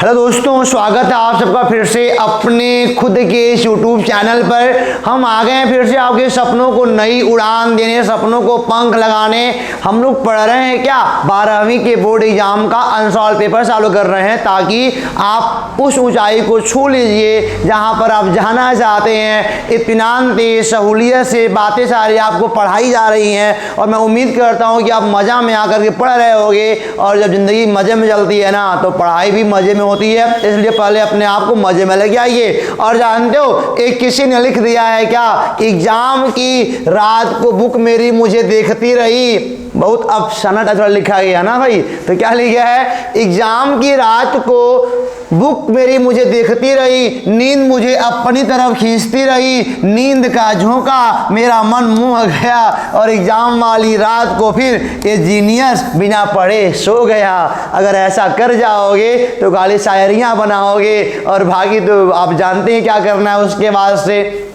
Hello दोस्तों, स्वागत है आप सबका फिर से अपने खुद के इस यूट्यूब चैनल पर। हम आ गए हैं फिर से आपके सपनों को नई उड़ान देने, सपनों को पंख लगाने। हम लोग पढ़ रहे हैं क्या 12वीं के बोर्ड एग्जाम का अनसॉल्व पेपर चालू कर रहे हैं, ताकि आप उस ऊंचाई को छू लीजिए जहां पर आप जाना चाहते हैं। इत्मीनान से, सहूलियत से बातें सारी आपको पढ़ाई जा रही हैं और मैं उम्मीद करता हूँ कि आप मज़ा में आकर के पढ़ रहे होगे। और जब ज़िंदगी मज़े में चलती है ना, तो पढ़ाई भी मज़े में होती है, इसलिए पहले अपने आप को मजे में लेके आइए। और जानते हो, एक किसी ने लिख दिया है क्या, एग्जाम की रात को बुक मेरी मुझे देखती रही। बहुत अफसाना टाइप लिखा गया ना भाई। तो क्या लिखा है, एग्जाम की रात को बुक मेरी मुझे देखती रही, नींद मुझे अपनी तरफ खींचती रही, नींद का झोंका मेरा मन मुँह गया, और एग्जाम वाली रात को फिर ये जीनियस बिना पढ़े सो गया। अगर ऐसा कर जाओगे तो गाली शायरियाँ बनाओगे, और भागी तो आप जानते हैं क्या करना है उसके बाद से।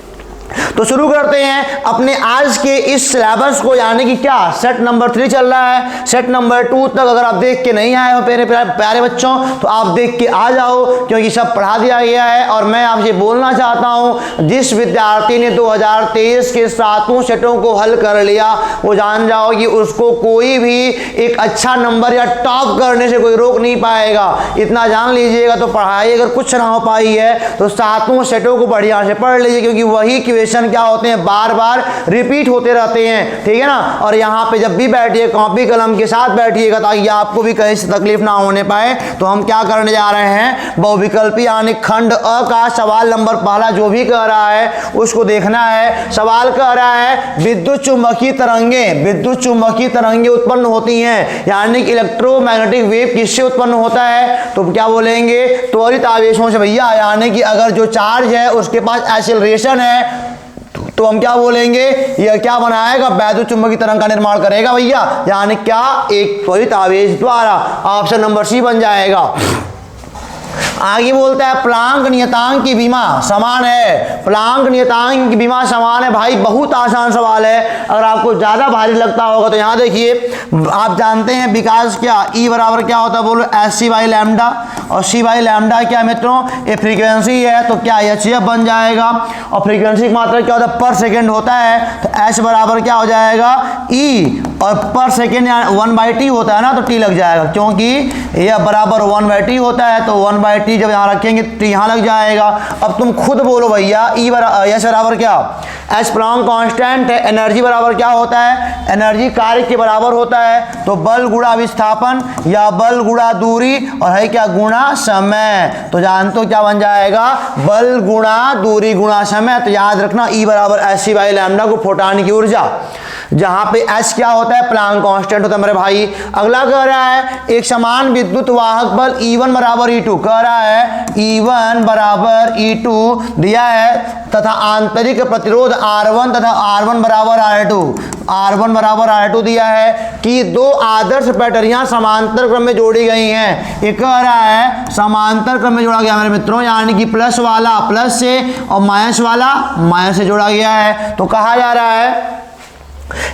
तो शुरू करते हैं अपने आज के इस सिलेबस को, यानी कि क्या सेट नंबर 3 चल रहा है। सेट नंबर 2 तक अगर आप देख के नहीं आए हो मेरे प्यारे बच्चों, तो आप देख के आ जाओ, क्योंकि सब पढ़ा दिया गया है। और मैं आपसे बोलना चाहता हूं, जिस विद्यार्थी ने 2023 के 7 सेटों को हल कर लिया, वो जान जाओ कि उसको कोई भी एक अच्छा नंबर या टॉप करने से कोई रोक नहीं पाएगा। इतना जान लीजिएगा। तो पढ़ाई अगर कुछ ना हो पाई है तो 7 सेटों को बढ़िया से पढ़ लीजिए, क्योंकि वही क्वेश्चन क्या होते हैं, बार बार रिपीट होते रहते हैं। ठीक है ना। और यहाँ पे जब भी बैठिए, कॉपी कलम के साथ बैठिएगा, ताकि आपको भी कहीं से तकलीफ ना होने पाए। तो हम क्या करने जा रहे हैं, बहुविकल्पी यानी खंड अ का सवाल नंबर पहला जो भी कह रहा है उसको देखना है। सवाल कह रहा है, विद्युत चुंबकीय तरंगे उत्पन्न होती हैं, यानी कि इलेक्ट्रोमैग्नेटिक वेव किससे उत्पन्न होता है। तो क्या बोलेंगे, त्वरित आवेशों से भैया। यानी कि अगर जो चार्ज है उसके पास एक्सेलरेशन है, तो हम क्या बोलेंगे, यह क्या बनाएगा, वैद्युत चुंबकीय तरंग का निर्माण करेगा भैया। यानी क्या, एक त्वरित आवेश द्वारा। ऑप्शन नंबर सी बन जाएगा। आगे बोलता है, प्लांक नियतांक की विमा समान है। प्लांक नियतांक की विमा समान है। भाई बहुत आसान सवाल है, अगर आपको ज्यादा भारी लगता होगा तो यहां देखिए, आप जानते हैं विकास क्या, ई बराबर क्या होता है, बोलो एच बाई लैम्डा। और सी बाई लैम्डा क्या मित्रों, ये फ्रीक्वेंसी है, तो क्या एच बन जाएगा। और फ्रीक्वेंसी की मात्रा क्या होता है, पर सेकेंड होता है, तो एच बराबर क्या हो जाएगा, ई। और पर सेकेंड 1/t होता है ना, तो टी लग जाएगा, क्योंकि यह बराबर 1/t होता है। तो 1/t जब यहाँ रखेंगे तो यहाँ लग जाएगा। अब तुम खुद बोलो भैया, ई एच बराबर क्या, एच प्लांक कांस्टेंट है। एनर्जी बराबर क्या होता है, एनर्जी कार्य के बराबर होता है। तो बल गुणा विस्थापन या बल गुणा दूरी, और है क्या, गुणा समय। तो जानते हो क्या बन जाएगा, बल गुणा दूरी गुणा समय। तो याद रखना, ई बराबर एच बाई लैम्डा को फोटान की ऊर्जा, जहां पे एच क्या होता है, प्लांक कांस्टेंट होता है मेरे भाई। अगला कह रहा है, एक समान विद्युत वाहक बल E1 बराबर E2 कह रहा है, E1 बराबर E2 दिया है, तथा आंतरिक प्रतिरोध R1 तथा R1 बराबर R2, R1 बराबर R2 दिया है, कि दो आदर्श बैटरियां समांतर क्रम में जोड़ी गई हैं। ये कह रहा है समांतर क्रम में जोड़ा गया मेरे मित्रों, यानी कि प्लस वाला प्लस से और माइनस वाला माइनस से जोड़ा गया है। तो कहा जा रहा है,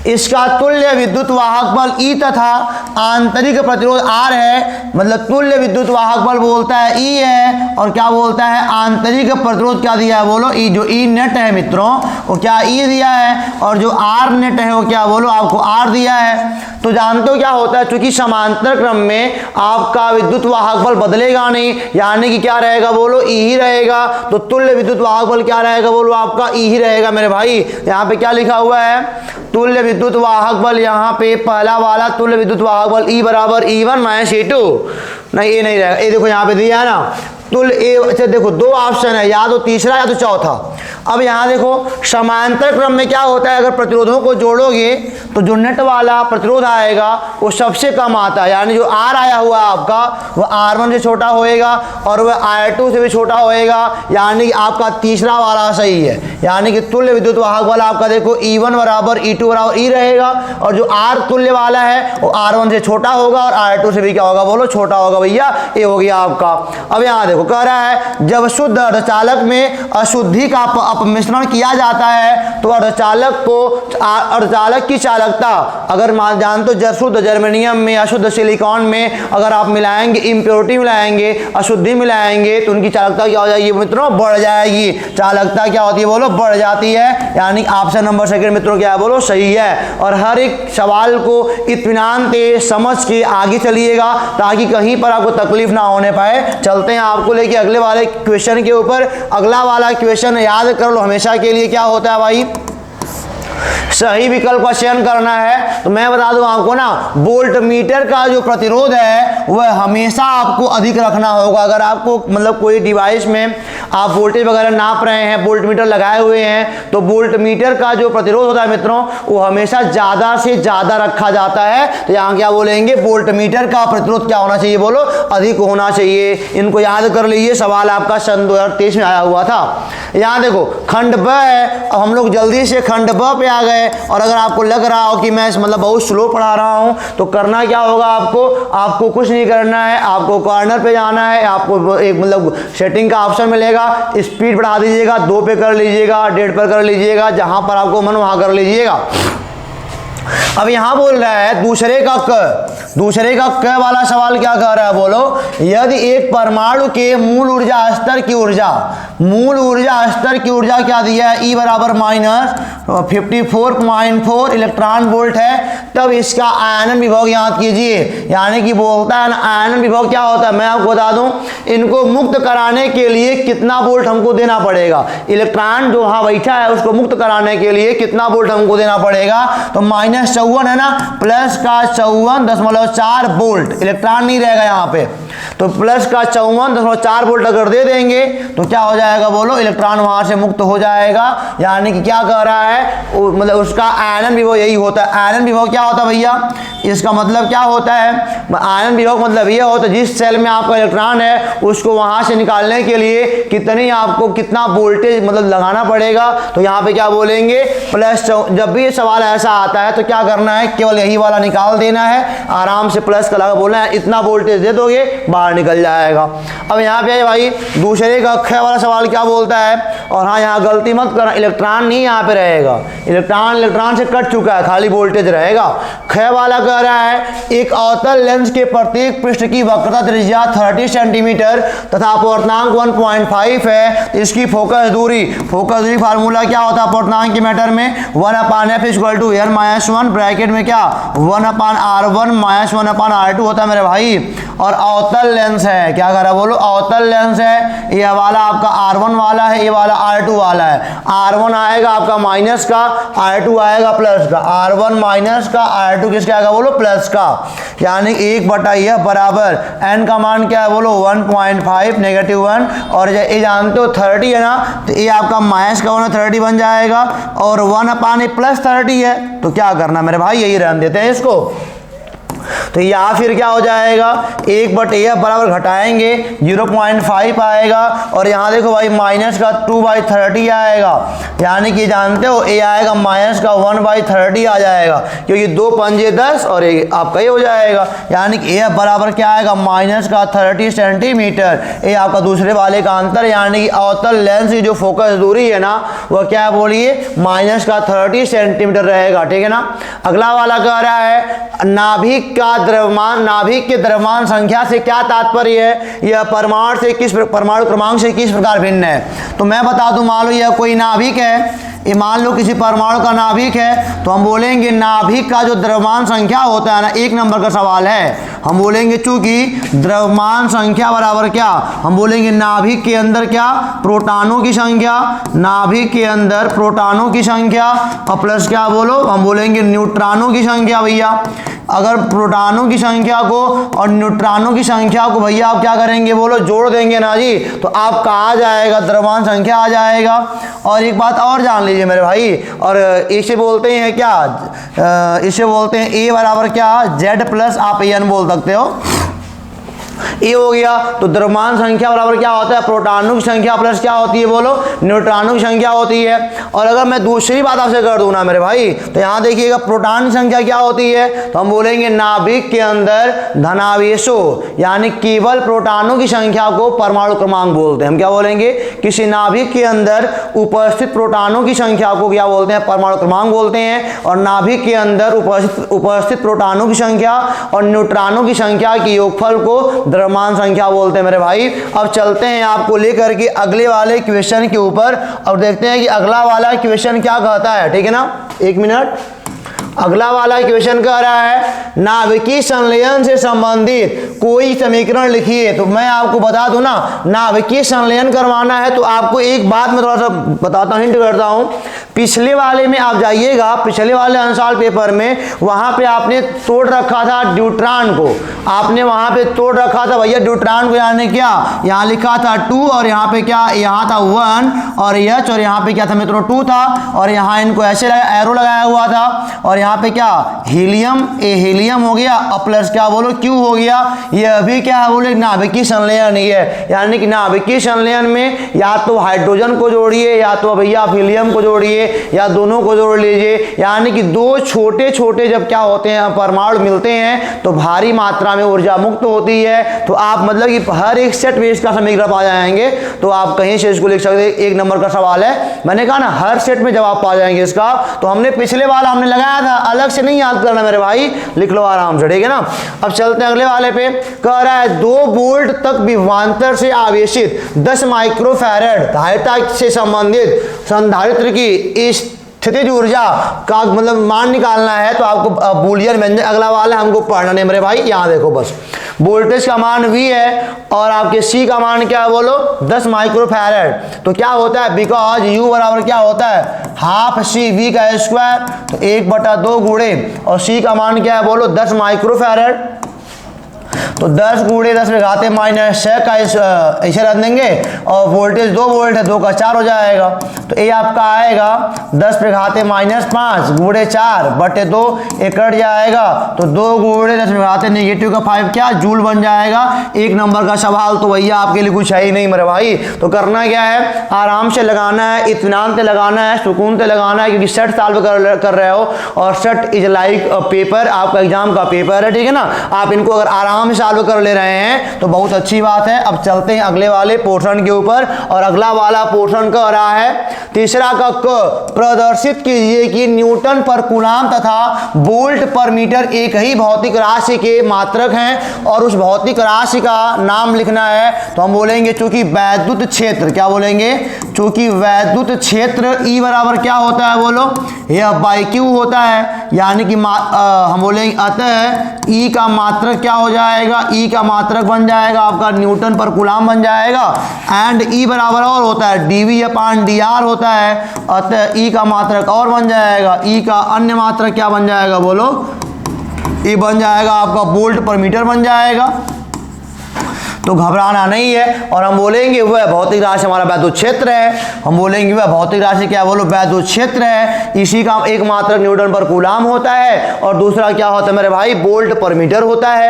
इसका तुल्य विद्युत वाहक बल E तथा आंतरिक प्रतिरोध R है। मतलब तुल्य विद्युत वाहक बल बोलता है E है, और क्या बोलता है, आंतरिक प्रतिरोध क्या दिया है, बोलो E। जो E नेट है मित्रों, वो क्या E दिया है, और जो R नेट है वो क्या, बोलो आपको R दिया है। तो जानते हो क्या होता है, क्योंकि समांतर क्रम में आपका विद्युत वाहक बल बदलेगा नहीं, यानी कि क्या रहेगा, बोलो E ही रहेगा। तो तुल्य विद्युत वाहक बल क्या रहेगा, बोलो आपका E ही रहेगा मेरे भाई। यहाँ पे क्या लिखा हुआ है, तुल्य विद्युत वाहक बल, यहाँ पे पहला वाला तुल्य विद्युत वाहक बल E बराबर E1 माइनस E2, नहीं ये नहीं रहेगा। ये देखो यहाँ पे दिया है ना, तुल्य ए। अच्छा देखो, दो ऑप्शन है, या तो तीसरा या तो चौथा। अब यहाँ देखो, समांतर क्रम में क्या होता है, अगर प्रतिरोधों को जोड़ोगे तो जो नेट वाला प्रतिरोध आएगा वो सबसे कम आता है, यानी जो R आया हुआ आपका वो R1 से छोटा होएगा, और वह R2 से भी छोटा होएगा, यानी कि आपका तीसरा वाला सही है। यानी कि तुल्य विद्युत वाहक वाला आपका देखो, E1 बराबर E2 बराबर E रहेगा, और जो R तुल्य वाला है वो R1 से छोटा होगा, और R2 से भी क्या होगा, बोलो छोटा होगा भैया। ये हो गया आपका। अब यहाँ देखो, कह रहा है, जब शुद्ध अर्धचालक में अशुद्धि का अपमिश्रण किया जाता है तो अर्धचालक की चालकता अगर मान जानते हो शुद्ध जर्मेनियम में अशुद्ध सिलिकॉन में अगर आप मिलाएंगे, इम्प्योरिटी मिलाएंगे, अशुद्धि मिलाएंगे तो उनकी चालकता क्या हो जाएगी मित्रों, बढ़ जाएगी। चालकता क्या होती है बोलो, बढ़ जाती है। यानी ऑप्शन नंबर सेकंड मित्रों क्या है बोलो, सही है। और हर एक सवाल को इत्मीनान से समझ के आगे चलिएगा ताकि कहीं पर आपको तकलीफ ना होने पाए। चलते हैं आपको लेके अगले वाले क्वेश्चन के ऊपर। अगला वाला क्वेश्चन याद कर लो हमेशा के लिए, क्या होता है भाई, सही विकल्प का चयन करना है। तो मैं बता दूं आपको ना, वोल्ट मीटर का जो प्रतिरोध है वह हमेशा आपको अधिक रखना होगा। अगर आपको मतलब कोई डिवाइस में आप वोल्टेज वगैरह नाप रहे हैं, वोल्ट मीटर लगाए हुए हैं, तो वोल्ट मीटर का जो प्रतिरोध होता है मित्रों वो हमेशा ज़्यादा से ज़्यादा रखा जाता है। तो यहाँ क्या बोलेंगे, वोल्ट मीटर का प्रतिरोध क्या होना चाहिए बोलो, अधिक होना चाहिए। इनको याद कर लीजिए, सवाल आपका सन 2023 में आया हुआ था। यहाँ देखो खंड ब है, अब हम लोग जल्दी से खंड ब पे आ गए। और अगर आपको लग रहा हो कि मैं मतलब बहुत स्लो पढ़ा रहा हूं तो करना क्या होगा, आपको कुछ नहीं करना है, आपको कॉर्नर पे जाना है, आपको एक मतलब सेटिंग का ऑप्शन मिलेगा, स्पीड बढ़ा दीजिएगा, 2 पे कर लीजिएगा, 1.5 पर कर लीजिएगा, जहां पर आपको मन वहां कर लीजिएगा। अब यहां बोल रहा है दूसरे का क वाला सवाल क्या कह रहा है बोलो, यदि एक परमाणु के मूल ऊर्जा स्तर की ऊर्जा क्या दिया है, E बराबर -54.4 इलेक्ट्रॉन वोल्ट है, तब इसका आयनन विभव याद कीजिए। यानी कि बोलता है ना आयनन विभव क्या होता है, मैं आपको बता दूं, इनको मुक्त कराने के लिए कितना वोल्ट हमको देना पड़ेगा। इलेक्ट्रॉन जो वहां बैठा है उसको मुक्त कराने के लिए कितना वोल्ट हमको देना पड़ेगा, तो -54 है ना, प्लस का 54.4 वोल्ट, इलेक्ट्रॉन नहीं रहेगा यहाँ पे, तो प्लस का 54.4 वोल्ट अगर दे देंगे तो क्या हो जाएगा बोलो, इलेक्ट्रॉन वहां से मुक्त हो जाएगा। यानी कि क्या कह रहा है, मतलब उसका आयनन विभव यही होता है। आयनन विभव क्या होता है भैया, इसका मतलब क्या होता है, आयनन विभव मतलब ये होता है जिस सेल में आपका इलेक्ट्रॉन है उसको वहां से निकालने के लिए कितना वोल्टेज मतलब लगाना पड़ेगा। तो यहाँ पे क्या बोलेंगे, प्लस। जब भी ये सवाल ऐसा आता है तो क्या करना है, केवल यही वाला निकाल देना है, आराम से प्लस का लगा बोलना है, इतना वोल्टेज दे दोगे बाहर निकल जाएगा। अब यहाँ पे भाई दूसरे का ख वाला सवाल क्या बोलता है, और हाँ यहाँ गलती मत करना, इलेक्ट्रॉन नहीं यहाँ पे रहेगा, इलेक्ट्रॉन से कट चुका है, खाली वोल्टेज रहेगा। ख वाला कह रहा है एक अवतल लेंस के प्रत्येक पृष्ठ की वक्रता त्रिज्या 30 सेंटीमीटर तथा अपवर्तनांक 1.5 है, तो इसकी फोकस दूरी फार्मूला क्या होता है अपवर्तनांक के मैटर में, 1/f = n-1 ब्रैकेट में क्या 1/r1 - 1/r2 होता है मेरे भाई। और अवतल लेंस है, क्या कर रहा है बोलो, अवतल लेंस है, ये वाला आपका R1 वाला है, ये वाला R2 वाला है। R1 आएगा आपका माइनस का, R2 आएगा प्लस का, R1 माइनस का, R2 किसका आएगा बोलो, प्लस का। यानी 1/f बराबर n का मान क्या है बोलो 1.5 -1, और ये जानते हो 30 है ना, तो ये आपका माइनस का 30 बन जाएगा, और 1/a + 30 है, तो क्या करना मेरे भाई, यही रहने देते हैं इसको। तो यहाँ फिर क्या हो जाएगा, 1/f बराबर घटाएंगे 0.5 आएगा, और यहाँ देखो भाई माइनस का 2/30 आएगा। यानी कि जानते हो ये आएगा माइनस का 1/30 आ जाएगा, क्योंकि 2 पंजे 10 और ये आपका ये हो जाएगा। यानी कि f बराबर क्या आएगा माइनस का 30 सेंटीमीटर, ये आपका दूसरे वाले का अंतर। यानी कि अवतल लेंस की जो फोकस दूरी है ना वह क्या बोलिए माइनस का 30 सेंटीमीटर रहेगा, ठीक है ना। अगला वाला कह रहा है नाभिक के द्रव्यमान संख्या से क्या तात्पर्य है, यह परमाणु क्रमांक से किस प्रकार भिन्न है। तो मैं बता दूं, मान लो यह कोई नाभिक है, ये मान लो किसी परमाणु का नाभिक है, तो हम बोलेंगे नाभिक का जो द्रव्यमान संख्या होता है ना, 1 नंबर का सवाल है, हम बोलेंगे चूंकि द्रव्यमान संख्या बराबर क्या, हम बोलेंगे नाभिक के अंदर क्या प्रोटॉनों की संख्या, नाभिक के अंदर प्रोटॉनों की संख्या, और प्लस क्या बोलो, हम बोलेंगे न्यूट्रॉनों की संख्या। भैया अगर प्रोटॉनों की संख्या को और न्यूट्रॉनों की संख्या को भैया आप क्या करेंगे बोलो, जोड़ देंगे ना जी, तो आपका आ जाएगा द्रव्यमान संख्या आ जाएगा। और एक बात और जान लीजिए मेरे भाई, और इसे बोलते हैं क्या, इसे बोलते हैं A बराबर क्या Z+ आप n बोल सकते हो। ये हो गया। तो द्रव्यमान संख्या बराबर क्या होता है, प्रोटॉनों की संख्या प्लस क्या होती है बोलो, न्यूट्रॉनों की संख्या होती है। और अगर मैं दूसरी बात आपसे कर दूं ना मेरे भाई, तो यहाँ देखिएगा प्रोटॉन की संख्या क्या होती है, तो हम बोलेंगे नाभिक के अंदर धनावेशों यानी केवल प्रोटॉनों की संख्या को परमाणु क्रमांक बोलते हैं। हम क्या बोलेंगे, किसी नाभिक के अंदर उपस्थित प्रोटॉनों की संख्या को क्या बोलते हैं, परमाणु क्रमांक बोलते हैं। और नाभिक के अंदर उपस्थित प्रोटॉनों की संख्या और न्यूट्रॉनों की संख्या के योगफल को द्रव्यमान संख्या बोलते हैं मेरे भाई। अब चलते हैं आपको लेकर के अगले वाले क्वेश्चन के ऊपर और देखते हैं कि अगला वाला क्वेश्चन क्या कहता है, ठीक है ना। एक मिनट, अगला वाला क्वेश्चन कह रहा है नाभिकीय संलयन से संबंधित कोई समीकरण लिखिए। तो मैं आपको बता दूं ना, नाभिकीय संलयन करवाना है तो आपको एक बात मैं थोड़ा सा बताता हूं, हिंट करता हूं। पिछले वाले में आप जाइएगा, पिछले वाले अंशाल पेपर में वहां पे आपने तोड़ रखा था ड्यूट्रॉन को, आपने वहां पे तोड़ रखा था भैया ड्यूट्रॉन को, यानी क्या यहाँ लिखा था 2 और यहाँ पे क्या, यहाँ था 1 और H और यहाँ पे क्या था मित्रों 2 था और यहाँ इनको ऐसे एरो लगाया हुआ था और यहाँ पे क्या हीलियम, ए हीलियम हो गया और प्लस क्या बोलो Q हो गया। ये अभी क्या है बोले नाभिकीय संलयन ही है, यानी कि नाभिकीय संलयन में या तो हाइड्रोजन को जोड़िए या तो भैया आप हीलियम को जोड़िए या दोनों को जोड़ लीजिए, यानी कि दो छोटे छोटे जब क्या होते हैं परमाणु मिलते हैं तो भारी मात्रा में ऊर्जा मुक्त होती है। तो आप मतलब कि हर एक सेट में इसका समीकरण पा जाएंगे, तो आप कहीं से इसको लिख सकते हैं। एक नंबर का सवाल है, मैंने कहा ना हर सेट में जवाब पा जाएंगे इसका। तो हमने पिछले वाला हमने लगाया था, अलग से नहीं याद करना मेरे भाई, लिख लो आराम से, ठीक है ना। अब चलते हैं अगले वाले पे, कह रहा है 2 वोल्ट तक विभवांतर से आवेशित 10 माइक्रोफैरड धारिता से संबंधित संधारित्र की स्थितिज ऊर्जा का मतलब मान निकालना है। तो आपको बूलियन व्यंजक अगला वाला हमको पढ़ना नहीं मेरे भाई। यहाँ देखो बस वोल्टेज का मान V है और आपके C का मान क्या है बोलो 10 माइक्रोफैरड। तो क्या होता है, बिकॉज U बराबर क्या होता है हाफ CV का स्क्वायर, तो 1/2 गुणे और C का मान क्या है बोलो 10 माइक्रोफैरड। तो 10 गुणे 10 में घाते -6 का ऐसे रख देंगे और वोल्टेज 2 वोल्ट है, 2 का 4 हो जाएगा। तो ये आपका आएगा 10 पे घाते -5 गुणे 4/2 ये कट जाएगा। तो 2 गुणे 10 में घाते नेगेटिव का 5 क्या जूल बन जाएगा। एक नंबर का सवाल तो भैया आपके लिए कुछ है ही नहीं मेरे भाई। तो करना क्या है, आराम से लगाना है, इत्मीनान से लगाना है, सुकून से लगाना है, क्योंकि सेट सॉल्व कर रहे हो और सेट इज लाइक पेपर, आपका एग्जाम का पेपर है, ठीक है ना। आप इनको अगर आराम से सॉल्व कर ले रहे हैं तो बहुत अच्छी बात है। अब चलते हैं अगले वाले पोर्शन के ऊपर और अगला वाला पोर्शन कह रहा है तीसरा का क प्रदर्शित कीजिए कि न्यूटन पर कूलाम तथा वोल्ट पर मीटर एक ही भौतिक राशि के मात्रक हैं और उस भौतिक राशि का नाम लिखना है। तो हम बोलेंगे चूंकि वैद्युत क्षेत्र, क्या बोलेंगे, चूंकि वैद्युत क्षेत्र E बराबर क्या होता है बोलो, यह बाई Q होता है, यानी कि हम बोलेंगे अतः E का मात्रक क्या हो जाएगा, E का मात्रक बन जाएगा आपका न्यूटन पर कूलाम बन जाएगा। एंड E बराबर और होता है dV/dr होता है, अतः E का मात्रक और बन जाएगा, E का अन्य मात्रक क्या बन जाएगा बोलो, E बन जाएगा आपका वोल्ट पर मीटर बन जाएगा। तो घबराना नहीं है। और हम बोलेंगे वह भौतिक राशि हमारा वैद्युत क्षेत्र है, हम बोलेंगे वह भौतिक राशि क्या बोलो वैद्युत क्षेत्र है। इसी का एक मात्रक न्यूटन पर कूलाम होता है और दूसरा क्या होता है मेरे भाई वोल्ट पर मीटर होता है।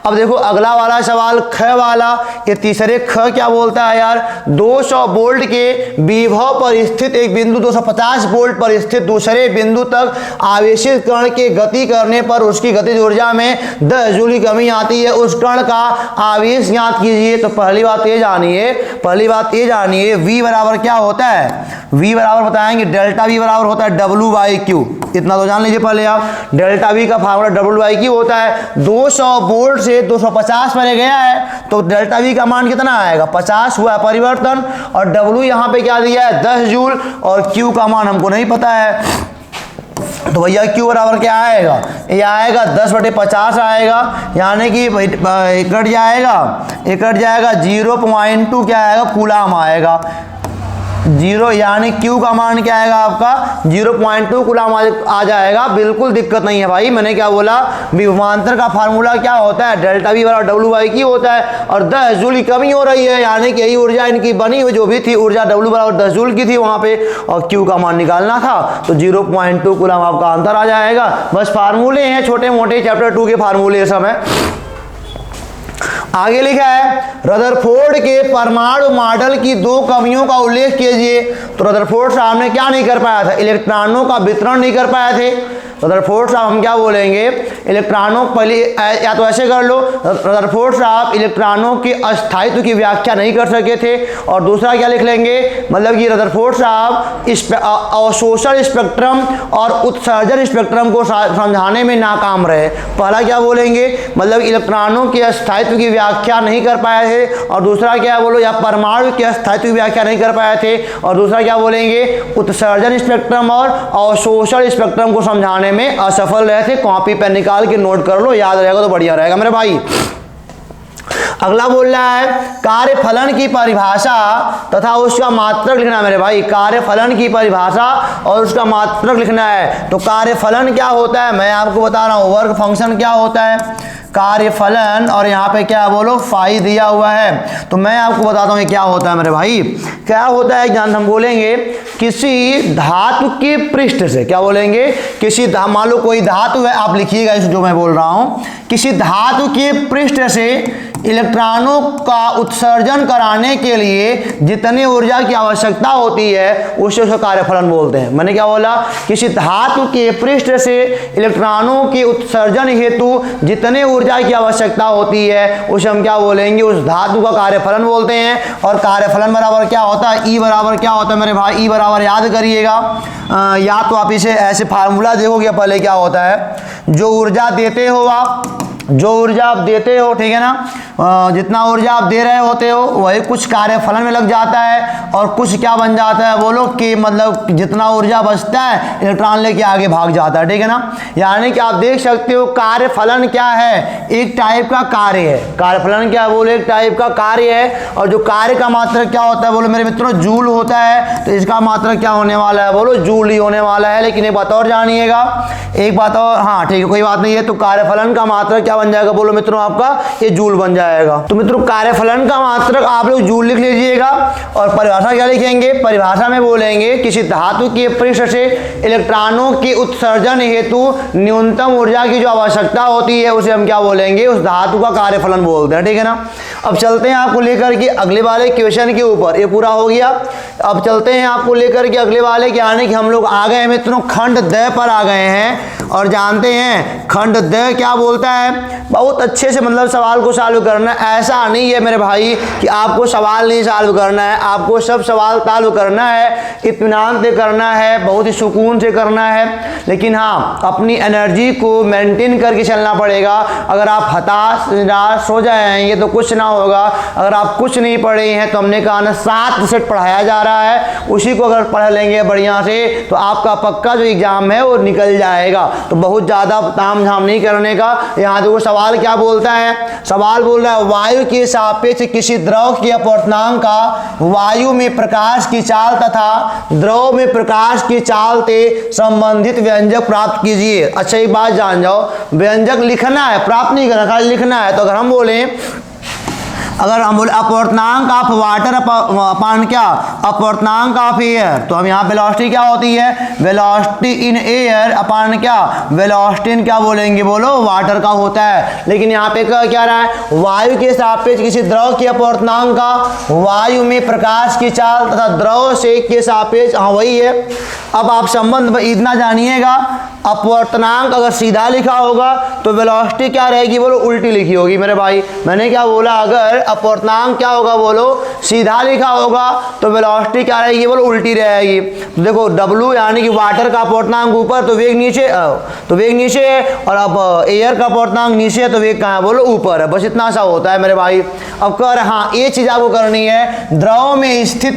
अब देखो अगला वाला सवाल ख वाला, ये तीसरे ख क्या बोलता है यार, 200 वोल्ट के विभव पर स्थित एक बिंदु 250 वोल्ट पर स्थित दूसरे बिंदु तक आवेशित कण के गति करने पर उसकी गतिज ऊर्जा में 10 जूल की कमी आती है। उस कण का आवेश ज्ञात कीजिए। तो पहली बात ये जानिए V बराबर क्या होता है, V बराबर बताएंगे डेल्टा V बराबर होता है W/Q। इतना तो जान लीजिए पहले आप, डेल्टा V का फार्मूला W/Q होता है। 200 वोल्ट से 250 पर गया है तो डेल्टा V का मान कितना आएगा 50 हुआ परिवर्तन और W यहाँ पे क्या दिया है 10 जूल और Q का मान हमको नहीं पता है। तो भैया Q बराबर क्या आएगा, ये आएगा 10/50 आएगा, यानी कि कट जाएगा 0.2 क्या आएगा कूलाम आएगा 0, यानी Q का मान क्या आएगा आपका 0.2 कूलाम आ जाएगा। बिल्कुल दिक्कत नहीं है भाई। मैंने क्या बोला, विभवांतर का फार्मूला क्या होता है डेल्टा V बराबर W/Q होता है और 10 जूल की कमी हो रही है, यानी कि यही ऊर्जा इनकी बनी हुई जो भी थी ऊर्जा W बराबर 10 जूल की थी वहां पे और Q का मान निकालना था। तो 0.2 कूलाम आपका आंसर आ जाएगा। बस फार्मूले हैं छोटे मोटे, चैप्टर 2 के फार्मूले सब है। आगे लिखा है रदरफोर्ड के परमाणु मॉडल की 2 कमियों का उल्लेख कीजिए। तो रदरफोर्ड साहब ने क्या नहीं कर पाया था, इलेक्ट्रॉनों का वितरण नहीं कर पाए थे। रदरफोर्ड साहब हम क्या बोलेंगे, इलेक्ट्रॉनों पहले या तो ऐसे कर लो, रदरफोर्ड साहब इलेक्ट्रॉनों के अस्थायित्व की व्याख्या नहीं कर सके थे। और दूसरा क्या लिख लेंगे, मतलब कि रदरफोर्ड साहब अवशोषण स्पेक्ट्रम और उत्सर्जन स्पेक्ट्रम को समझाने में नाकाम रहे। पहला क्या बोलेंगे, मतलब इलेक्ट्रॉनों के अस्थायित्व की व्याख्या नहीं कर पाए थे, और दूसरा क्या बोलो, या परमाणु के अस्थायित्व की व्याख्या नहीं कर पाए थे, और दूसरा क्या बोलेंगे, उत्सर्जन स्पेक्ट्रम और अवशोषण स्पेक्ट्रम को समझाने में असफल रहे थे। कॉपी पेन निकाल के नोट कर लो, याद रहेगा तो बढ़िया रहेगा मेरे भाई। अगला बोल रहा है कार्यफलन की परिभाषा तथा उसका मात्रक लिखना है मेरे भाई। कार्यफलन की परिभाषा और उसका मात्रक लिखना है। तो कार्यफलन क्या होता है मैं आपको बता रहा हूं, वर्क फंक्शन क्या होता है, कार्यफलन, और यहाँ पे क्या बोलो फाई दिया हुआ है। तो मैं आपको बताता हूँ ये क्या होता है मेरे भाई। क्या होता है ज्ञान, हम बोलेंगे किसी धातु के पृष्ठ से, क्या बोलेंगे, किसी मान लो कोई धातु है, आप लिखिएगा इस जो मैं बोल रहा हूँ, किसी धातु के पृष्ठ से इलेक्ट्रॉनों का उत्सर्जन कराने के लिए जितने ऊर्जा की आवश्यकता होती है उसे उसका कार्यफलन बोलते हैं। मैंने क्या बोला, किसी धातु के पृष्ठ से इलेक्ट्रॉनों के उत्सर्जन हेतु जितने ऊर्जा की आवश्यकता होती है उसे हम क्या बोलेंगे, उस धातु का कार्यफलन बोलते हैं। और कार्यफलन बराबर क्या होता है, ई बराबर क्या होता है मेरे भाई, ई बराबर याद करिएगा, या तो आप इसे ऐसे फार्मूला देखोगे पहले क्या होता है, जो ऊर्जा देते हो आप, जो ऊर्जा आप देते हो, ठीक है ना, जितना ऊर्जा आप दे रहे होते हो वही कुछ कार्यफलन में लग जाता है, और कुछ क्या बन जाता है बोलो कि मतलब जितना ऊर्जा बचता है इलेक्ट्रॉन लेके आगे भाग जाता है, ठीक है ना। यानी कि आप देख सकते हो कार्यफलन क्या है, एक टाइप का कार्य है। कार्यफलन क्या बोले, एक टाइप का कार्य है। और जो कार्य का मात्रक क्या होता है बोलो मेरे मित्रों, जूल होता है। तो इसका मात्रक क्या होने वाला है बोलो, जूल ही होने वाला है। लेकिन एक बात और जानिएगा, एक बात और, हाँ ठीक है कोई बात नहीं है। तो कार्यफलन का मात्रक क्या बन जाएगा बोलो मित्रों, आपका ये जूल बन जाएगा। तो मित्रों कार्यफलन का मात्रक आप लोग जूल लिख लीजिएगा। और परिभाषा क्या लिखेंगे, परिभाषा में बोलेंगे किसी धातु के पृष्ठ से इलेक्ट्रॉनों के उत्सर्जन हेतु न्यूनतम ऊर्जा की जो आवश्यकता होती है उसे हम क्या बोलेंगे, उस धातु का कार्यफलन बोलते हैं, ठीक है ना। अब चलते हैं आपको लेकर के अगले वाले क्वेश्चन के ऊपर, ये पूरा हो गया। अब चलते हैं आपको लेकर के अगले वाले के, आने कि हम लोग आ गए मित्रों खंड द पर आ गए हैं। और जानते हैं खंड द क्या बोलता है, बहुत अच्छे से मतलब सवाल को सॉल्व करना। ऐसा नहीं है मेरे भाई कि आपको सवाल नहीं सॉल्व करना है, आपको सब सवाल सॉल्व करना है, इत्मीनान से करना है, बहुत ही सुकून से करना है। लेकिन हाँ अपनी एनर्जी को मेंटेन करके चलना पड़ेगा। अगर आप हताश निराश हो जाएंगे तो कुछ ना होगा। अगर आप कुछ नहीं पढ़े हैं तो हमने कहा ना 7 सेट पढ़ाया जा रहा है, उसी को अगर पढ़ लेंगे बढ़िया से तो आपका पक्का जो एग्जाम है वो निकल जाएगा। तो बहुत ज़्यादा ताम झाम नहीं करने का। यहाँ देखो सवाल क्या बोलता है, सवाल बोल रहा है वायु के सापेक्ष किसी द्रव के अपवर्तनांक का वायु में प्रकाश की चाल तथा द्रव में प्रकाश की चाल से संबंधित व्यंजक प्राप्त कीजिए। अच्छा एक बात जान जाओ, व्यंजक लिखना है, प्राप्त नहीं करना, खाली लिखना है। तो अगर हम बोले अपवर्तनांक ऑफ वाटर अपान क्या, अपवर्तनांक ऑफ एयर, तो हम यहाँ वेलोसिटी क्या होती है, वेलोसिटी इन एयर अपान क्या, वेलोसिटी इन क्या बोलेंगे बोलो, वाटर का होता है। लेकिन यहाँ पे क्या रहा है, वायु के सापेक्ष किसी द्रव के अपवर्तनांक का वायु में प्रकाश की चाल तथा द्रव से के सापेक्ष, हाँ वही है। अब आप संबंध इतना जानिएगा, अपवर्तनांक अगर सीधा लिखा होगा तो वेलोसिटी क्या रहेगी बोलो, उल्टी लिखी होगी मेरे भाई। मैंने क्या बोला, अगर अपवर्तनांक क्या होगा बोलो, सीधा लिखा होगा तो वेलोसिटी क्या रहेगी बोलो, उल्टी रहेगी। तो देखो W यानी कि वाटर का अपवर्तनांक ऊपर तो वेग नीचे, तो वेग नीचे है, और अब एयर का अपवर्तनांक नीचे है तो वेग कहाँ है बोलो, ऊपर है। बस इतना सा होता है मेरे भाई। अब कर हाँ ये चीज आपको करनी है, द्रव में स्थित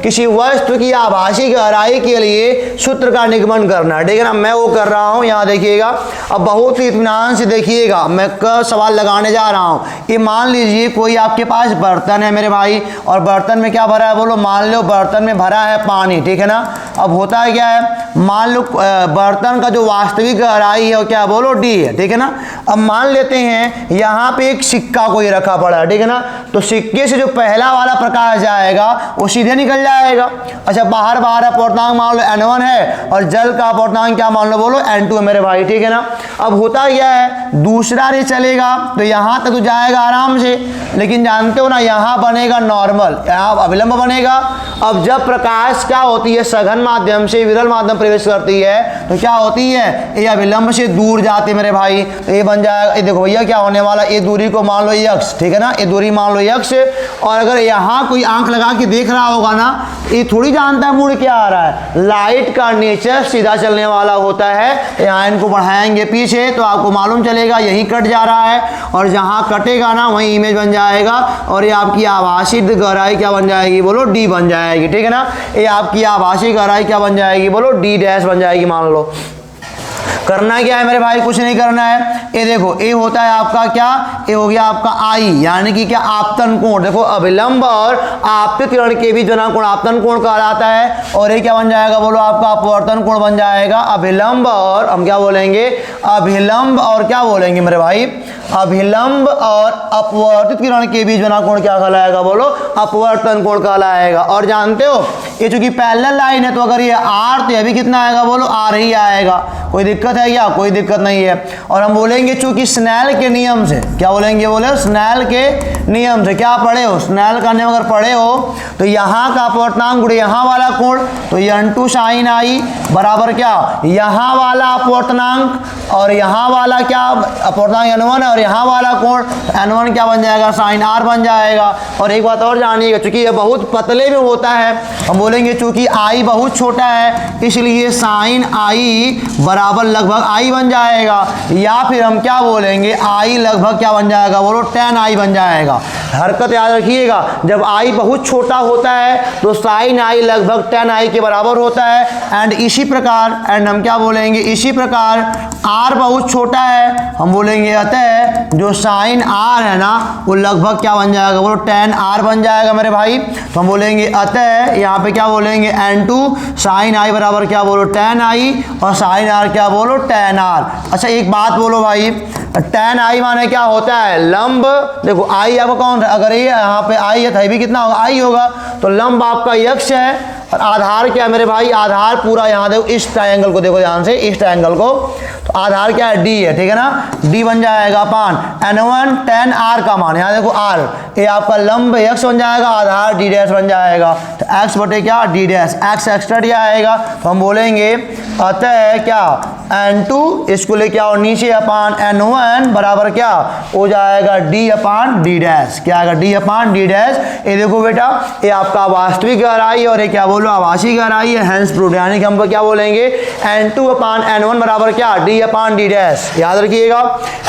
किसी वस्तु की आभासी गहराई के लिए सूत्र का निगमन करना है, ठीक है ना। मैं वो कर रहा हूँ, यहाँ देखिएगा। अब बहुत ही इत्मीनान से देखिएगा, मैं सवाल लगाने जा रहा हूँ। ये मान लीजिए कोई आपके पास बर्तन है मेरे भाई, और बर्तन में क्या भरा है बोलो, मान लो बर्तन में भरा है पानी, ठीक है ना। अब होता है क्या है, मान लो बर्तन का जो वास्तविक गहराई है वो क्या बोलो डी है, ठीक है ना। अब मान लेते हैं यहाँ पे एक सिक्का कोई रखा पड़ा है, ठीक है ना, तो सिक्के से जो पहला वाला प्रकाश जाएगा वो सीधे निकल जाएगा। अच्छा बाहर अपवर्तनांक मान लो n1 है और जल का अपवर्तनांक क्या मान लो बोलो n2 है मेरे भाई, ठीक है ना। अब होता क्या है, दूसरा रे चलेगा तो यहाँ तक तो जाएगा आराम से, लेकिन जानते हो ना यहाँ बनेगा नॉर्मल, यहाँ अविलंब बनेगा। अब जब प्रकाश क्या होती है सघन माध्यम से विरल माध्यम प्रवेश करती है तो क्या होती है, ये अविलंब से दूर जाते हैं मेरे भाई, तो ये बन जाएगा, ये देखो भैया क्या होने वाला, ये दूरी को मान लो x, ठीक है ना, ये दूरी मान लो x। और अगर यहाँ कोई आंख लगा के देख रहा होगा ना, ये थोड़ी जानता है मुड़ क्या आ रहा है, लाइट का नेचर सीधा चलने वाला होता है। यहाँ इनको बढ़ाएंगे पीछे तो आपको मालूम चलेगा यही कट जा रहा है, और जहाँ कटेगा ना वहीं इमेज बन जाएगा, और ये आपकी आभासी गहराई क्या बन जाएगी बोलो डी बन जाएगी, ठीक है ना। ये आपकी आभासी गहराई क्या बन जाएगी बोलो डी डैश बन जाएगी। मान लो करना क्या है मेरे भाई, कुछ नहीं करना है, ये देखो ये होता है आपका क्या, ये हो गया आपका आई, यानी कि क्या आपतन कोण। देखो अभिलंब और आपतित किरण के बीच जो कोण आपतन कोण कहलाता है, और ये क्या बन जाएगा बोलो आपका अपवर्तन कोण बन जाएगा। अभिलंब और हम क्या बोलेंगे, अभिलंब और क्या बोलेंगे मेरे भाई, अभिलंब और अपवर्तित किरण के बीच बना कोण क्या कहलाएगा बोलो अपवर्तन कोण कहलाएगा। और जानते हो ये चूंकि पैरेलल लाइन है तो अगर ये आर तो ये भी कितना आएगा बोलो आर ही आएगा, कोई दिक्कत है क्या, कोई दिक्कत नहीं है। और हम बोलेंगे चूंकि स्नेल के नियम से, क्या बोलेंगे बोले स्नेल के नियम से, क्या पढ़े हो स्नेल का नियम अगर पढ़े हो तो यहाँ का अपवर्तनांक गुणे यहाँ वाला कोण, तो n2 साइन आई बराबर क्या यहाँ वाला अपवर्तनांक और यहाँ वाला क्या अपवर्तनांक n1 और यहाँ वाला कोण n1 क्या बन जाएगा साइन r बन जाएगा। और एक बात और जानिएगा, चूंकि ये बहुत पतले में होता है, हम बोलेंगे चूंकि i बहुत छोटा है इसलिए साइन i बराबर लगभग i बन जाएगा, या फिर हम क्या बोलेंगे i लगभग क्या बन जाएगा बोलो tan i बन जाएगा। हरकत याद रखिएगा, जब i बहुत छोटा होता है तो साइन i लगभग tan i के बराबर होता है। एंड इसी प्रकार हम क्या बोलेंगे, इसी प्रकार r बहुत छोटा है, हम बोलेंगे अतः जो साइन r है ना वो लगभग क्या बन जाएगा बोलो tan r बन जाएगा मेरे भाई। तो हम बोलेंगे अतः यहाँ पे क्या बोलेंगे n2 साइन i बराबर क्या बोलो tan i और साइन r क्या बोलो tan r। अच्छा एक बात बोलो भाई, tan i माने क्या होता है लंब, देखो i आपका कौन है, अगर ये यहाँ पे i है तो भी कितना होगा i होगा, तो लंब आपका x है और आधार क्या है मेरे भाई, आधार पूरा यहाँ देखो इस ट्रायंगल को देखो ध्यान से, इस ट्रायंगल को, तो आधार क्या है d है, ठीक है ना, d बन जाएगा अपान n1 tan r का मान, यहाँ देखो r, ये आपका लंब x बन जाएगा, आधार d डैश बन जाएगा, तो x बटे क्या d dash, x extra d आएगा। तो हम बोलेंगे अतः क्या n2 इसको लेके आओ नीचे अपान n1 बराबर क्या हो जाएगा d अपान d डैश, क्या आएगा d अपान d डैश। ये देखो बेटा ये आपका वास्तविक गहराई और ये क्या बोलो आभासी गहराई है, हैंस प्रूव्ड, यानी कि हम क्या बोलेंगे n2 अपान n1 बराबर क्या d अपान d डैश। याद रखिएगा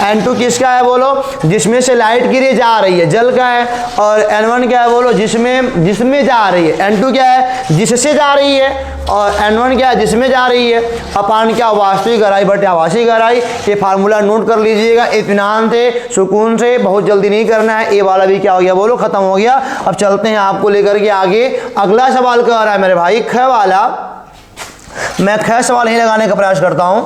n2 किसका है बोलो, जिसमें से लाइट की रे जा रही है जल का है, और n1 क्या है बोलो जिसमें जा रही है, n2 क्या है जिससे जा रही है और n1 क्या है जिसमें जा रही है, अपान क्या वास्तविक गहराई बटे आभासी गहराई। ये फार्मूला नोट कर लीजिएगा इत्मीनान से सुकून से, बहुत जल्दी नहीं करना है। ये वाला भी क्या हो गया बोलो खत्म हो गया। अब चलते हैं आपको लेकर के आगे, अगला सवाल कह रहा है मेरे भाई ख वाला, मैं ख सवाल ही लगाने का प्रयास करता हूं।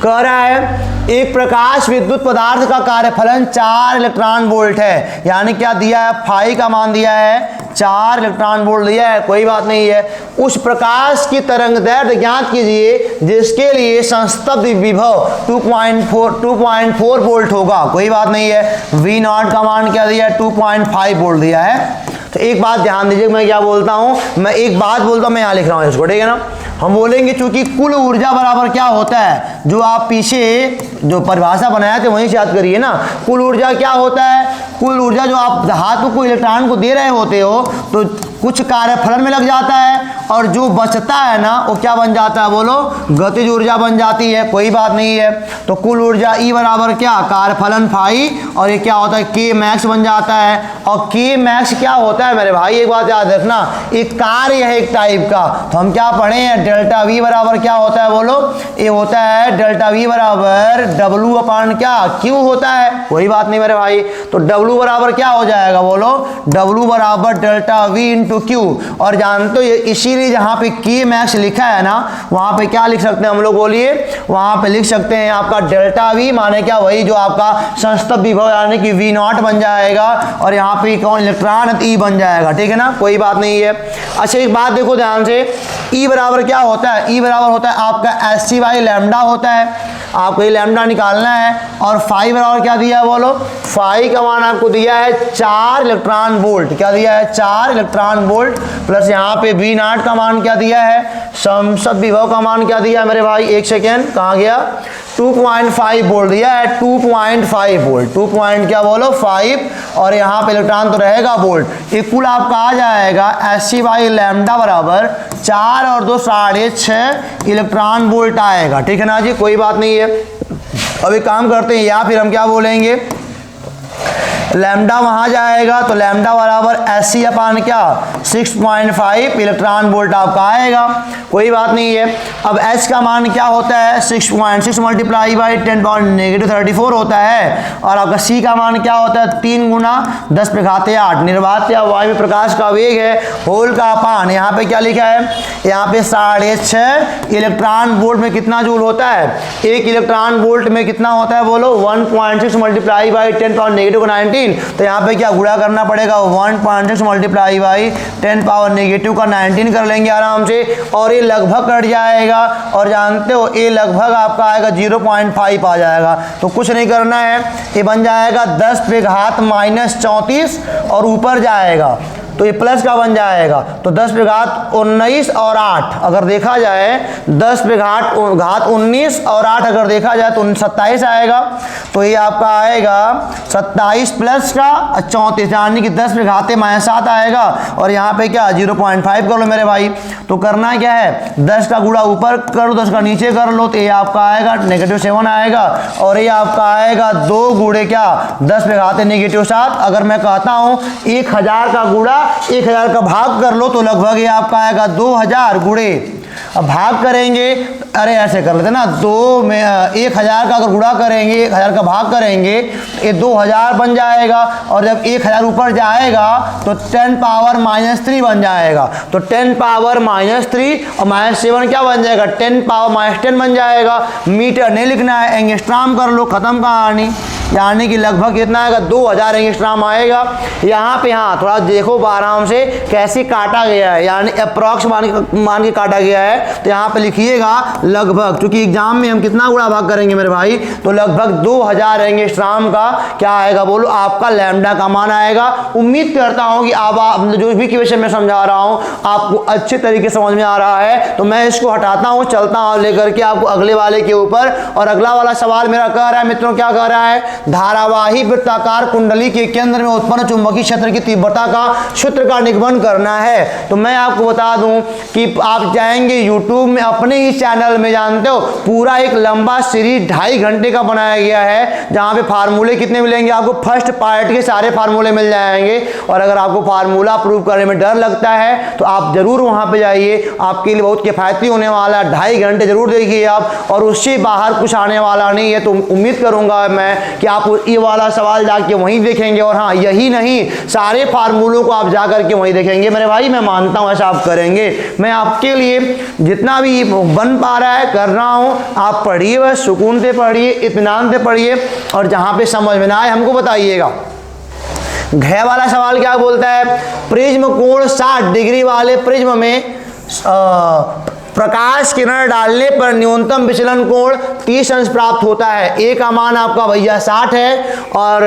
कह रहा है एक प्रकाश विद्युत पदार्थ का कार्यफलन 4 इलेक्ट्रॉन वोल्ट है, यानी क्या दिया है फाई का मान दिया है 4 इलेक्ट्रॉन वोल्ट दिया है, कोई बात नहीं है। उस प्रकाश की तरंगदैर्घ्य ज्ञात कीजिए जिसके लिए संस्तब्ध विभव 2.4 वोल्ट होगा, कोई बात नहीं है। V0 का मान क्या दिया है 2.5 वोल्ट दिया है। तो एक बात ध्यान दीजिए, मैं क्या बोलता हूं, मैं एक बात बोलता हूं, मैं यहाँ लिख रहा हूं इसको, ठीक है ना। हम बोलेंगे चूंकि कुल ऊर्जा बराबर क्या होता है, जो आप पीछे जो परिभाषा बनाया थे वहीं से याद करिए ना। कुल ऊर्जा क्या होता है, कुल ऊर्जा जो आप धातु को इलेक्ट्रॉन को दे रहे होते हो तो कुछ कार्यफलन में लग जाता है, और जो बचता है ना वो क्या बन जाता है बोलो गतिज ऊर्जा बन जाती है, कोई बात नहीं है। तो कुल ऊर्जा E बराबर क्या कार्यफलन फाई, और ये क्या होता है K मैक्स बन जाता है और के मैक्स क्या होता है मेरे भाई, एक बात याद रखना, एक कार्य है एक टाइप का। तो हम क्या पढ़े हैं, डेल्टा वी बराबर क्या होता है बोलो, ये होता है डेल्टा वी बराबर डब्लू अपान क्या क्यू होता है। कोई बात नहीं मेरे भाई, तो डब्लू बराबर क्या हो जाएगा बोलो, डब्लू बराबर डेल्टा वी इंटू क्यू। और जानते हो इसीलिए जहाँ पे के मैक्स लिखा है ना, वहाँ पे क्या लिख सकते हैं हम लोग बोलिए, वहाँ पे लिख सकते हैं आपका डेल्टा वी माने क्या, वही जो आपका संस्तभ विभव यानी कि वी नॉट बन जाएगा, और यहाँ पे कौन इलेक्ट्रॉन ई बन जाएगा, ठीक है ना, कोई बात नहीं है। अच्छा एक बात देखो ध्यान से, ई बराबर क्या होता है, ई बराबर होता है आपका एस सी बाई लैम्डा होता है, आपको ये लैम्डा निकालना है। और फाई बराबर क्या दिया है बोलो, फाई का मान आपको दिया है 4 इलेक्ट्रॉन वोल्ट, क्या दिया है 4 इलेक्ट्रॉन वोल्ट, प्लस यहाँ पे वी नॉट का मान क्या दिया है, संस्तभ विभव का मान क्या दिया है मेरे भाई, एक सेकेंड कहाँ गया, 2.5 वोल्ट दिया है, 2.5 वोल्ट, 2 पॉइंट क्या बोलो 5, और यहाँ पे इलेक्ट्रॉन तो रहेगा वोल्ट। इक्वल आपका आ जाएगा एस सी बाई लैम्डा बराबर 4 और 2 6.5 इलेक्ट्रॉन वोल्ट आएगा, ठीक है ना जी, कोई बात नहीं है। अब एक काम करते हैं, या फिर हम क्या बोलेंगे, लैम्डा वहाँ जाएगा तो लैम्डा बराबर एस सी अपान क्या 6.5 इलेक्ट्रॉन वोल्ट आपका आएगा, कोई बात नहीं है। अब एस का मान क्या होता है 6.6 मल्टीप्लाई बाई 10 पावर नेगेटिव 34 होता है, और आपका सी का मान क्या होता है 3 गुना 10 पे घाते 8, निर्वात या वायु में प्रकाश का वेग है, होल का अपान यहाँ पे क्या लिखा है, यहाँ पे 6.5 इलेक्ट्रॉन वोल्ट में कितना जूल होता है, एक इलेक्ट्रॉन वोल्ट में कितना होता है बोलो 1.6 मल्टीप्लाई बाई 10 पावर नेगेटिव 19, तो यहाँ पे क्या गुणा करना पड़ेगा 1.6 मल्टीप्लाई बाई 10 पावर नेगेटिव का 19 कर लेंगे आराम से, और ये लगभग कट जाएगा, और जानते हो ये लगभग आपका आएगा 0.5 आ जाएगा। तो कुछ नहीं करना है, ये बन जाएगा 10 पे घात -34 और ऊपर जाएगा तो ये प्लस का बन जाएगा, तो 10 पे घात 19 और 8 अगर देखा जाए, 10 पे घात 19 और 8 अगर देखा जाए तो 27 आएगा, तो ये आपका आएगा 27 प्लस का 34 यानी कि 10 पे घाते -7 आएगा, और यहाँ पे क्या 0.5 कर लो मेरे भाई। तो करना क्या है, 10 का गुणा ऊपर कर लो 10 का नीचे कर लो, तो ये आपका आएगा -7 आएगा, और ये आपका आएगा 2 गुणे क्या 10 पे घाते -7। अगर मैं कहता हूँ 1000 का गुणा 1000 का भाग कर लो तो लगभग ये आपका आएगा 2000 गुणे, अब भाग करेंगे, अरे ऐसे कर लेते ना, 2 में 1000 का अगर गुणा करेंगे 1000 का भाग करेंगे ये 2000 बन जाएगा, और जब 1000 ऊपर जाएगा तो 10 पावर -3 बन जाएगा, तो 10 पावर -3 और -7 क्या बन जाएगा 10 पावर -10 बन जाएगा। मीटर नहीं लिखना है, एंगस्ट्रॉम कर लो, खत्म कहानी, यानी कि लगभग कितना आएगा 2000 एंगस्ट्रॉम आएगा। यहाँ पे हाँ थोड़ा देखो आराम से कैसे काटा गया है, यानी अप्रॉक्स मान के काटा गया है, तो यहाँ पे लिखिएगा लगभग, क्योंकि एग्जाम में हम कितना गुणा भाग करेंगे मेरे भाई, तो लगभग 2000 एंगस्ट्रॉम का क्या आएगा बोलो आपका लैम्डा का मान आएगा। उम्मीद करता हूँ कि आप जो भी क्वेश्चन मैं समझा रहा हूँ आपको अच्छे तरीके से समझ में आ रहा है, तो मैं इसको हटाता हूँ, चलता हूँ लेकर के आपको अगले वाले के ऊपर। और अगला वाला सवाल मेरा कह रहा है मित्रों, क्या कह रहा है, धारावाही वृत्ताकार कुंडली के केंद्र में उत्पन्न चुंबकीय क्षेत्र की तीव्रता का सूत्र का निगमन करना है। तो मैं आपको बता दूं कि आप जाएंगे YouTube में, अपने ही चैनल में जानते हो पूरा एक लंबा सीरीज 2.5 घंटे का बनाया गया है, जहां पे फार्मूले कितने मिलेंगे आपको, फर्स्ट पार्ट के सारे फार्मूले मिल जाएंगे। और अगर आपको फार्मूला प्रूव करने में डर लगता है तो आप जरूर वहां पे जाइए, आपके लिए बहुत किफायती होने वाला है, 2.5 घंटे जरूर देखिए आप, और उससे बाहर कुछ आने वाला नहीं है। तो उम्मीद करूंगा मैं कि आप ये वाला सवाल जाके वहीं देखेंगे, और हाँ यही नहीं सारे फार्मूलों को आप जाकर के वहीं देखेंगे मेरे भाई, मैं मानता हूं ऐसा आप करेंगे। मैं आपके लिए जितना भी बन पा रहा है कर रहा हूं, आप पढ़िए, बस सुकून से पढ़िए, इत्मीनान से पढ़िए, और जहां पे समझ में ना आए हमको बताइएगा। घ वाला सवाल क्या बोलता है, प्रिज्म कोण 60 डिग्री वाले प्रिज्म में प्रकाश किरण डालने पर न्यूनतम विचलन कोण 30 अंश प्राप्त होता है। ए का मान आपका भैया 60 है और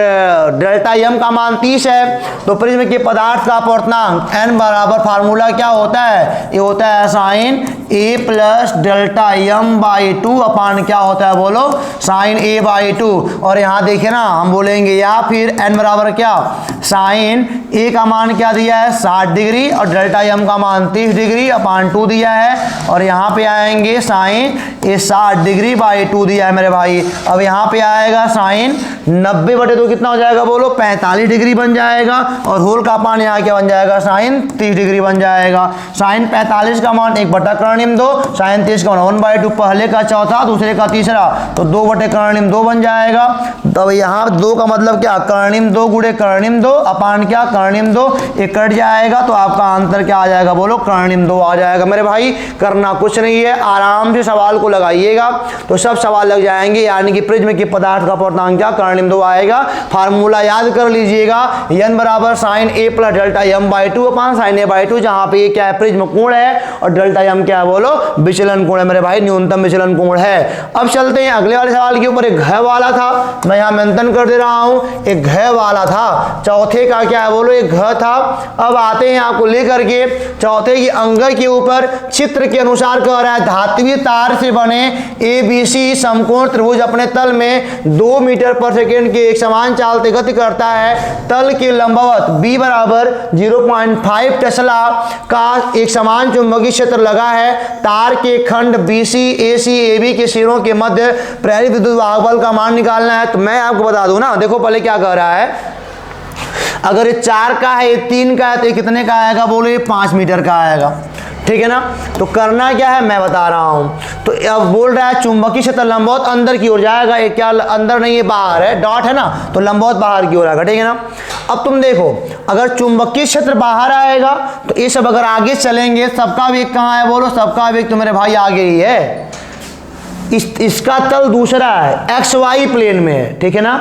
डेल्टा एम का मान 30 है। तो प्रिज्म के पदार्थ का अपवर्तनांक n बराबर फार्मूला क्या होता है, ये होता है sine A plus delta M by 2 upon क्या होता है बोलो साइन ए बाई 2। और यहाँ देखिए ना हम बोलेंगे या फिर n बराबर क्या साइन ए का मान क्या दिया है 60 डिग्री और डेल्टा एम का मान 30 डिग्री अपान 2 दिया है। और यहाँ पे आएंगे साइन ए 60 डिग्री बाई 2 दिया है मेरे भाई। अब यहाँ पे आएगा साइन 90/2 कितना हो जाएगा बोलो 45 डिग्री बन जाएगा। और होल का मान यहाँ क्या बन जाएगा साइन 30 डिग्री बन जाएगा। साइन 45 का मान 1/2, साइन 30 का मान 1/2, पहले का चौथा दूसरे का तीसरा तो 2/2 बन जाएगा। तब यहाँ 2 का मतलब क्या कर्णिम 2 गुणे कर्णिम 2 अपान क्या कर्णिम 2, ये कट जाएगा तो आपका आंसर क्या आ जाएगा बोलो कर्णिम 2 आ जाएगा। मेरे भाई करना कुछ नहीं है, आराम से सवाल को लगाइएगा तो सब सवाल लग जाएंगे। यानी कि प्रिज्म के पदार्थ का पूर्णांक क्या कर्णिम 2 आएगा। फार्मूला याद कर लीजिएगा n बराबर sine A plus delta M by 2 upon sine A by 2, जहाँ पे ये क्या है प्रिज्म कोण है और डेल्टा एम क्या है बोलो विचलन कोण है मेरे भाई, न्यूनतम विचलन कोण है। अब चलते हैं अगले वाले सवाल के ऊपर। एक घ वाला था, मैं यहाँ मेंशन कर दे रहा हूँ, एक घ वाला था। चौथे का क्या है बोलो एक घ था। अब आते हैं आपको लेकर के चौथे की अंग के ऊपर चित्र के अनुसार कह रहा है धात्विक तार से बने ABC समकोण त्रिभुज अपने तल में 2 मीटर पर सेकेंड के एक समान चाल से गति करता है। तल के लंबवत B बराबर 0.5 टेस्ला का एक समान चुंबकीय क्षेत्र लगा है। तार के खंड BC AC AB के सिरों के मध्य प्रेरित विद्युत वाहक बल का मान निकालना है। तो मैं आपको बता दूं ना, देखो पहले क्या कह रहा है, अगर ये 4 का है ये 3 का है तो ये कितने का आएगा बोलो ये 5 मीटर का आएगा, ठीक है ना। तो करना क्या है मैं बता रहा हूं। तो अब बोल रहा है चुंबकीय क्षेत्र लंबवत अंदर की ओर जाएगा, ये क्या अंदर नहीं है बाहर है, डॉट है ना, तो लंबवत बाहर की ओर आएगा, ठीक है ना। अब तुम देखो अगर चुंबकीय क्षेत्र बाहर आएगा तो ये सब अगर आगे चलेंगे, सबका वेग कहाँ है बोलो, सबका वेग तो मेरे भाई आगे ही है। इसका तल दूसरा है XY प्लेन में है, ठीक है ना,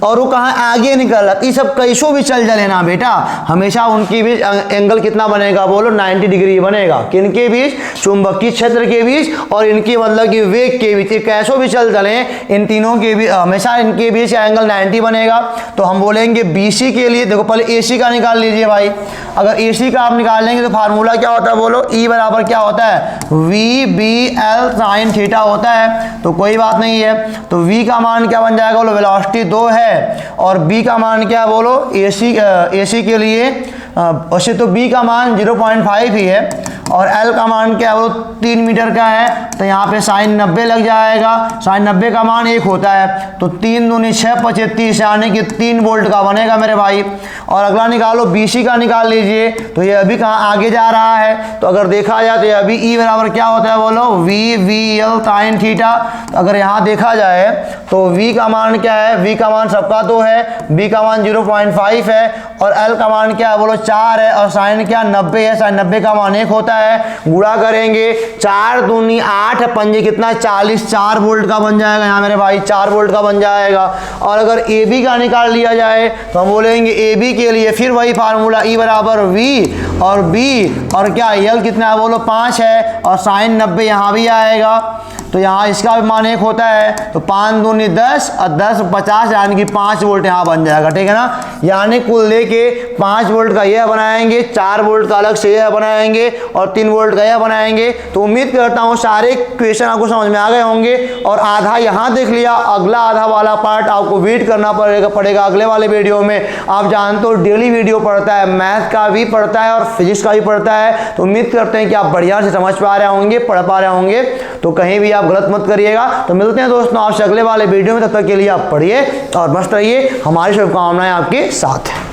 और वो कहाँ आगे निकल रहा। ये सब कैसो भी चल जाए ना बेटा, हमेशा उनके बीच एंगल कितना बनेगा बोलो 90 डिग्री बनेगा। किनके बीच, चुंबकीय क्षेत्र के बीच और इनके मतलब कि वेग के बीच, कैसो भी चल चले इन तीनों के बीच हमेशा इनके बीच एंगल 90 बनेगा। तो हम बोलेंगे BC के लिए, देखो पहले AC का निकाल लीजिए भाई। अगर AC का आप निकाल लेंगे तो फार्मूला क्या होता है बोलो, E बराबर क्या होता है VBL साइन थीटा होता है। तो कोई बात नहीं है, तो V का मान क्या बन जाएगा बोलो वेलोसिटी 2 है और B का मान क्या बोलो AC के लिए वैसे तो B का मान 0.5 ही है और L का मान क्या है वो 3 मीटर का है। तो यहाँ पे साइन 90 लग जाएगा, साइन 90 का मान 1 होता है तो 3 दूनी 6 25 यानी कि 3 वोल्ट का बनेगा मेरे भाई। और अगला निकालो BC का निकाल लीजिए, तो ये अभी कहाँ आगे जा रहा है। तो अगर देखा जाए तो ये अभी E बराबर क्या होता है बोलो VL साइन थीटा। तो अगर यहाँ देखा जाए तो V का मान क्या है, V का मान सबका 2 है, B का मान 0.5 है और L का मान क्या है बोलो 4 है और साइन क्या 90 है, साइन 90 का मान 1 होता है। गुणा करेंगे 4 दूनी 8 पंजे कितना 40, 4 वोल्ट का बन जाएगा यहाँ मेरे भाई, 4 वोल्ट का बन जाएगा। और अगर AB का निकाल लिया जाए तो हम बोलेंगे AB के लिए फिर वही फार्मूला E बराबर V और B और क्या L कितना है बोलो 5 है और साइन 90 यहाँ भी आएगा। तो यहाँ इसका भी मान 1 होता है तो 5 दूनी 10 और 10 50 यानी कि 5 वोल्ट यहाँ बन जाएगा, ठीक है ना। यानी कुल लेके 5 वोल्ट का यह बनाएंगे, 4 वोल्ट का अलग से यह बनाएंगे और 3 वोल्ट का यह बनाएंगे। तो उम्मीद करता हूँ सारे क्वेश्चन आपको समझ में आ गए होंगे और आधा यहाँ देख लिया, अगला आधा वाला पार्ट आपको वेट करना पड़ेगा अगले वाले वीडियो में। आप जानते हो डेली वीडियो पढ़ता है, मैथ का भी पढ़ता है और फिजिक्स का भी पढ़ता है। तो उम्मीद करते हैं कि आप बढ़िया से समझ पा रहे होंगे, पढ़ पा रहे होंगे, तो कहीं भी आप गलत मत करिएगा। तो मिलते हैं दोस्तों आपसे अगले वाले वीडियो में, तब तक के लिए आप पढ़िए और मस्त रहिए, हमारी शुभकामनाएं आपके साथ हैं।